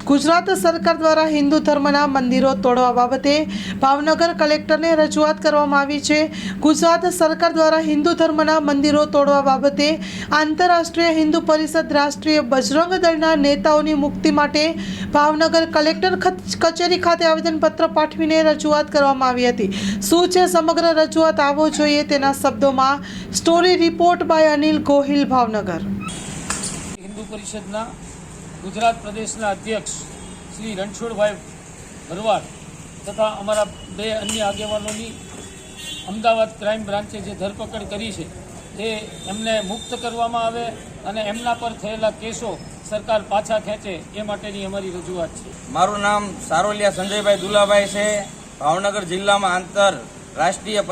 ગુજરાત સરકાર દ્વારા હિન્દુ ધર્મના મંદિરો તોડવા બાબતે ભાવનગર કલેક્ટરને રજૂઆત કરવામાં આવી છે। ગુજરાત સરકાર દ્વારા હિન્દુ ધર્મના મંદિરો તોડવા બાબતે આંતરરાષ્ટ્રીય હિન્દુ પરિષદ, રાષ્ટ્રીય બજરંગ દળના નેતાઓની મુક્તિ માટે ભાવનગર કલેક્ટર કચેરી ખાતે આવેદનપત્ર પાઠવીને રજૂઆત કરવામાં આવી હતી। શું છે સમગ્ર રજૂઆત, આવો જોઈએ તેના શબ્દોમાં। Story report by Anil Gohil, Bhavnagar. Hindu પરિષદના ગુજરાત પ્રદેશના અધ્યક્ષ શ્રી રણછોડભાઈ ભરવાડ તથા અમારા બે અન્ય આગેવાનોની અમદાવાદ ક્રાઇમ બ્રાન્ચે જે ધરપકડ કરી છે તે એમને મુક્ત કરવામાં આવે અને એમના પર થયેલા કેસો સરકાર પાછા ખેંચે એ માટેની અમારી રજૂઆત છે। મારું નામ સારોલિયા સંજયભાઈ દુલાભાઈ છે। ભાવનગર જિલ્લામાં આંતરરાષ્ટ્રીય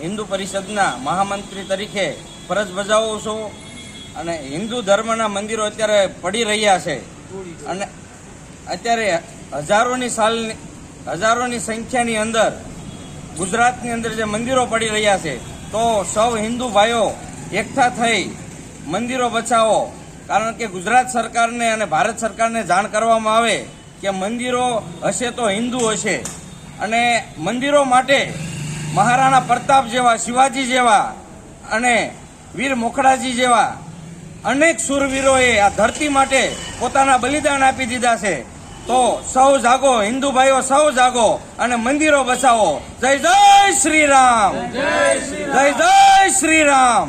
હિન્દુ પરિષદના મહામંત્રી તરીકે ફરજ બજાવું છું અને હિન્દુ ધર્મના મંદિરો અત્યારે પડી રહ્યા છે અને અત્યારે હજારોની સંખ્યાની અંદર ગુજરાતની અંદર જે મંદિરો પડી રહ્યા છે તો સૌ હિન્દુ ભાઈઓ એકઠા થઈ મંદિરો બચાવો। કારણ કે ગુજરાત સરકારને અને ભારત સરકારને જાણ કરવામાં આવે કે મંદિરો હશે તો હિન્દુ હશે અને મંદિરો માટે મહારાણા પ્રતાપ જેવા, શિવાજી જેવા અને વીર મોખડાજી જેવા અનેક શૂરવીરોએ આ ધરતી માટે પોતાના બલિદાન આપી દીધા છે। તો સૌ જાગો, હિન્દુ ભાઈઓ સૌ જાગો અને મંદિરો બચાવો। જય જય શ્રી રામ, જય જય શ્રી રામ।